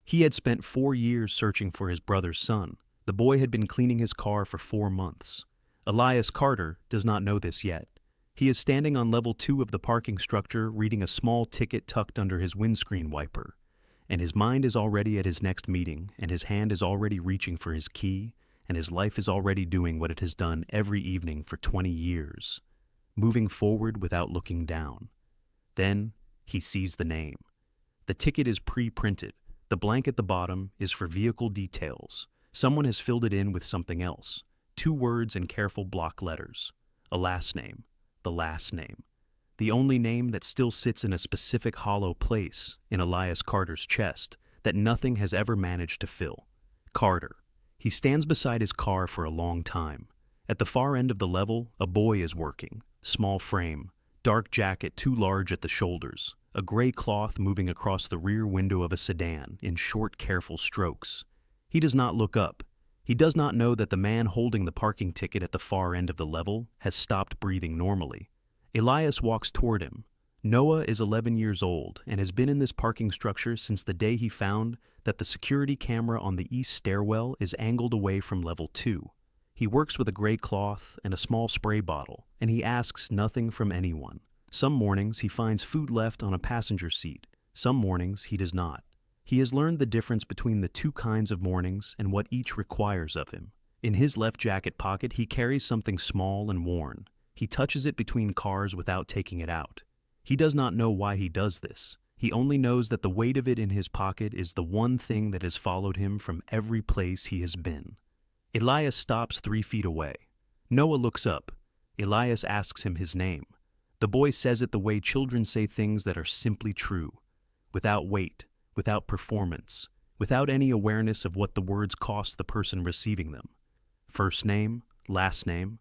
He had spent 4 years searching for his brother's son. The boy had been cleaning his car for 4 months. Elias Carter does not know this yet. He is standing on level 2 of the parking structure reading a small ticket tucked under his windscreen wiper. And his mind is already at his next meeting, and his hand is already reaching for his key, and his life is already doing what it has done every evening for 20 years, moving forward without looking down. Then he sees the name. The ticket is pre-printed. The blank at the bottom is for vehicle details. Someone has filled it in with something else. 2 words in careful block letters. A last name. The last name. The only name that still sits in a specific hollow place in Elias Carter's chest that nothing has ever managed to fill. Carter. He stands beside his car for a long time. At the far end of the level, a boy is working. Small frame, dark jacket too large at the shoulders, a gray cloth moving across the rear window of a sedan in short, careful strokes. He does not look up. He does not know that the man holding the parking ticket at the far end of the level has stopped breathing normally. Elias walks toward him. Noah is 11 years old and has been in this parking structure since the day he found that the security camera on the east stairwell is angled away from level 2. He works with a gray cloth and a small spray bottle, and he asks nothing from anyone. Some mornings he finds food left on a passenger seat. Some mornings he does not. He has learned the difference between the 2 kinds of mornings and what each requires of him. In his left jacket pocket he carries something small and worn. He touches it between cars without taking it out. He does not know why he does this. He only knows that the weight of it in his pocket is the one thing that has followed him from every place he has been. Elias stops 3 feet away. Noah looks up. Elias asks him his name. The boy says it the way children say things that are simply true, without weight, without performance, without any awareness of what the words cost the person receiving them. First name, last name.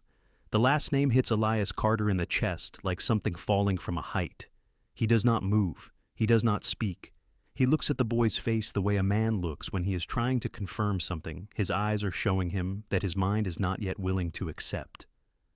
The last name hits Elias Carter in the chest like something falling from a height. He does not move. He does not speak. He looks at the boy's face the way a man looks when he is trying to confirm something. His eyes are showing him that his mind is not yet willing to accept.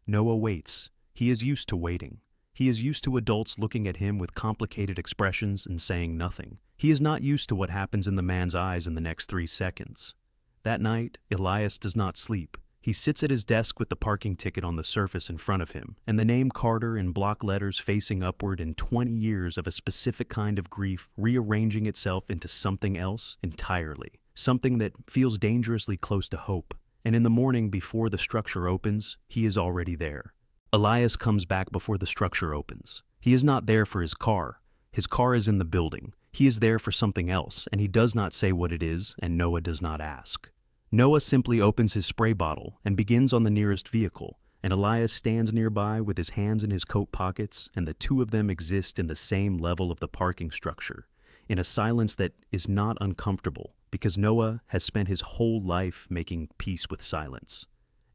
Noah waits. He is used to waiting. He is used to adults looking at him with complicated expressions and saying nothing. He is not used to what happens in the man's eyes in the next 3 seconds. That night, Elias does not sleep. He sits at his desk with the parking ticket on the surface in front of him, and the name Carter in block letters facing upward in 20 years of a specific kind of grief rearranging itself into something else entirely, something that feels dangerously close to hope. And in the morning before the structure opens, he is already there. Elias comes back before the structure opens. He is not there for his car. His car is in the building. He is there for something else, and he does not say what it is, and Noah does not ask. Noah simply opens his spray bottle and begins on the nearest vehicle, and Elias stands nearby with his hands in his coat pockets, and the 2 of them exist in the same level of the parking structure, in a silence that is not uncomfortable, because Noah has spent his whole life making peace with silence.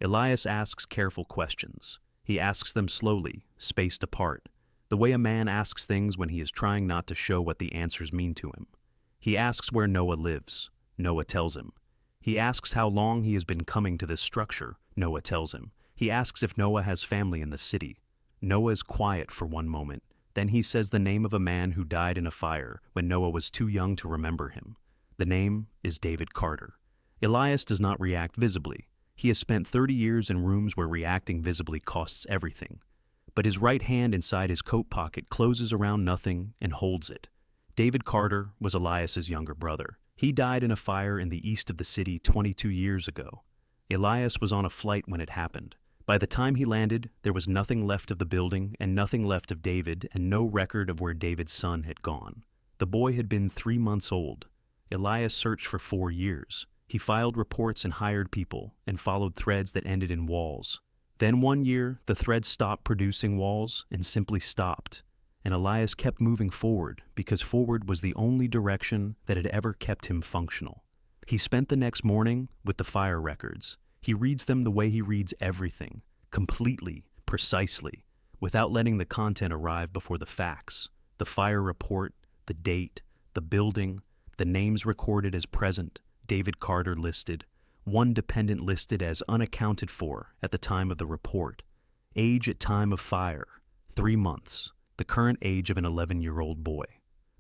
Elias asks careful questions. He asks them slowly, spaced apart, the way a man asks things when he is trying not to show what the answers mean to him. He asks where Noah lives. Noah tells him. He asks how long he has been coming to this structure. Noah tells him. He asks if Noah has family in the city. Noah is quiet for one moment. Then he says the name of a man who died in a fire when Noah was too young to remember him. The name is David Carter. Elias does not react visibly. He has spent 30 years in rooms where reacting visibly costs everything. But his right hand inside his coat pocket closes around nothing and holds it. David Carter was Elias's younger brother. He died in a fire in the east of the city 22 years ago. Elias was on a flight when it happened. By the time he landed, there was nothing left of the building and nothing left of David and no record of where David's son had gone. The boy had been 3 months old. Elias searched for 4 years. He filed reports and hired people and followed threads that ended in walls. Then one year, the threads stopped producing walls and simply stopped. And Elias kept moving forward because forward was the only direction that had ever kept him functional. He spent the next morning with the fire records. He reads them the way he reads everything, completely, precisely, without letting the content arrive before the facts. The fire report, the date, the building, the names recorded as present, David Carter listed, one dependent listed as unaccounted for at the time of the report, age at time of fire, 3 months. The current age of an 11-year-old boy.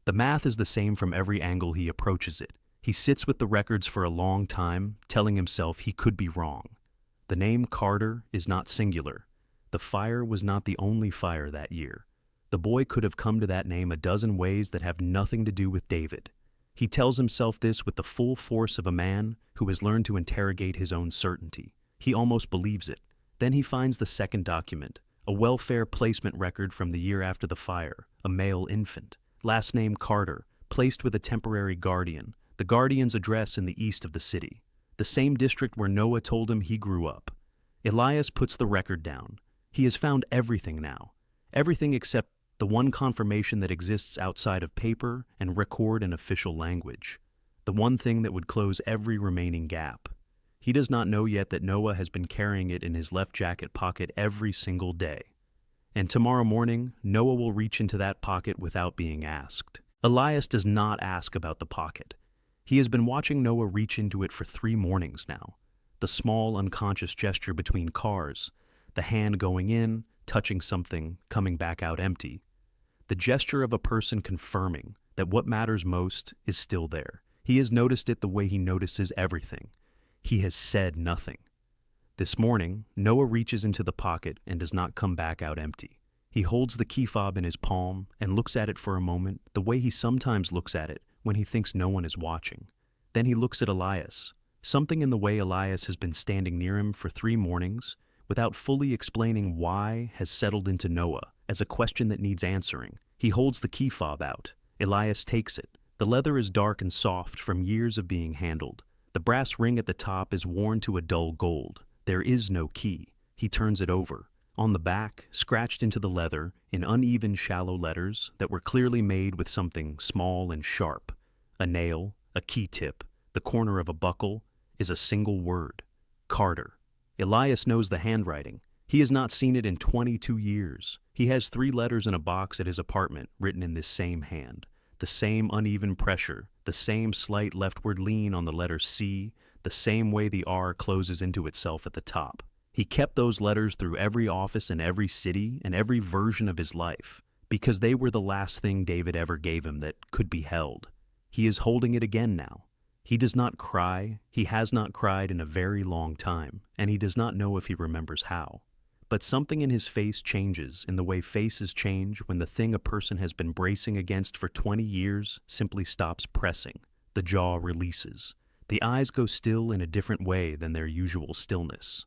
The math is the same from every angle he approaches it. He sits with the records for a long time, telling himself he could be wrong. The name Carter is not singular. The fire was not the only fire that year. The boy could have come to that name a dozen ways that have nothing to do with David. He tells himself this with the full force of a man who has learned to interrogate his own certainty. He almost believes it. Then he finds the second document, a welfare placement record from the year after the fire, a male infant, last name Carter, placed with a temporary guardian, the guardian's address in the east of the city, the same district where Noah told him he grew up. Elias puts the record down. He has found everything now, everything except the one confirmation that exists outside of paper and record in official language, the one thing that would close every remaining gap. He does not know yet that Noah has been carrying it in his left jacket pocket every single day. And tomorrow morning, Noah will reach into that pocket without being asked. Elias does not ask about the pocket. He has been watching Noah reach into it for 3 mornings now. The small, unconscious gesture between cars, the hand going in, touching something, coming back out empty. The gesture of a person confirming that what matters most is still there. He has noticed it the way he notices everything. He has said nothing. This morning, Noah reaches into the pocket and does not come back out empty. He holds the key fob in his palm and looks at it for a moment the way he sometimes looks at it when he thinks no one is watching. Then he looks at Elias. Something in the way Elias has been standing near him for 3 mornings, without fully explaining why, has settled into Noah as a question that needs answering. He holds the key fob out. Elias takes it. The leather is dark and soft from years of being handled. The brass ring at the top is worn to a dull gold. There is no key. He turns it over. On the back, scratched into the leather, in uneven, shallow letters that were clearly made with something small and sharp, a nail, a key tip, the corner of a buckle, is a single word: Carter. Elias knows the handwriting. He has not seen it in 22 years. He has 3 letters in a box at his apartment written in this same hand. The same uneven pressure, the same slight leftward lean on the letter C, the same way the R closes into itself at the top. He kept those letters through every office in every city and every version of his life, because they were the last thing David ever gave him that could be held. He is holding it again now. He does not cry. He has not cried in a very long time, and he does not know if he remembers how. But something in his face changes in the way faces change when the thing a person has been bracing against for 20 years simply stops pressing. The jaw releases. The eyes go still in a different way than their usual stillness.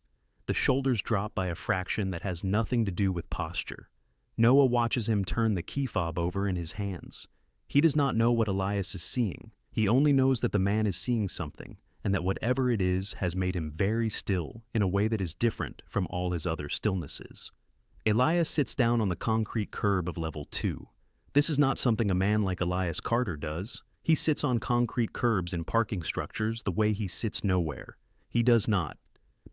The shoulders drop by a fraction that has nothing to do with posture. Noah watches him turn the key fob over in his hands. He does not know what Elias is seeing. He only knows that the man is seeing something, and that whatever it is has made him very still in a way that is different from all his other stillnesses. Elias sits down on the concrete curb of level 2. This is not something a man like Elias Carter does. He sits on concrete curbs in parking structures the way he sits nowhere. He does not.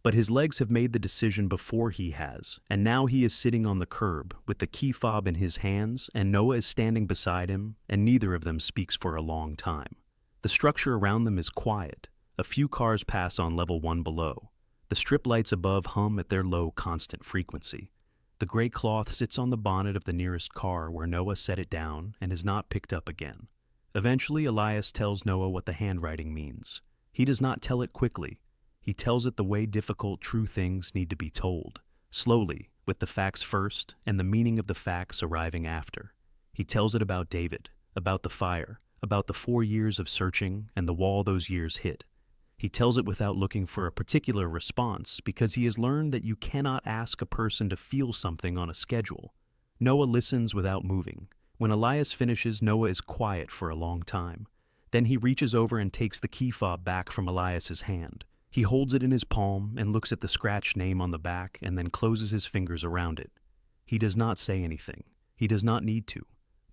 But his legs have made the decision before he has, and now he is sitting on the curb with the key fob in his hands, and Noah is standing beside him, and neither of them speaks for a long time. The structure around them is quiet. A few cars pass on level 1 below. The strip lights above hum at their low, constant frequency. The gray cloth sits on the bonnet of the nearest car where Noah set it down and is not picked up again. Eventually, Elias tells Noah what the handwriting means. He does not tell it quickly. He tells it the way difficult, true things need to be told, slowly, with the facts first and the meaning of the facts arriving after. He tells it about David, about the fire, about the 4 years of searching and the wall those years hit. He tells it without looking for a particular response because he has learned that you cannot ask a person to feel something on a schedule. Noah listens without moving. When Elias finishes, Noah is quiet for a long time. Then he reaches over and takes the key fob back from Elias's hand. He holds it in his palm and looks at the scratched name on the back and then closes his fingers around it. He does not say anything. He does not need to.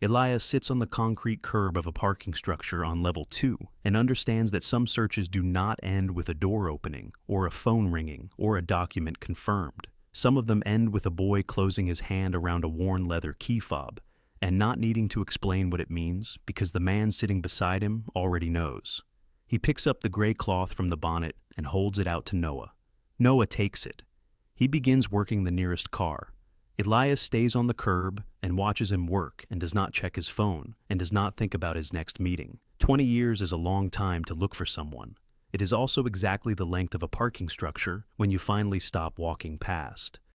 Elias sits on the concrete curb of a parking structure on level 2 and understands that some searches do not end with a door opening or a phone ringing or a document confirmed. Some of them end with a boy closing his hand around a worn leather key fob and not needing to explain what it means because the man sitting beside him already knows. He picks up the gray cloth from the bonnet and holds it out to Noah. Noah takes it. He begins working the nearest car. Elias stays on the curb and watches him work and does not check his phone and does not think about his next meeting. 20 years is a long time to look for someone. It is also exactly the length of a parking structure when you finally stop walking past.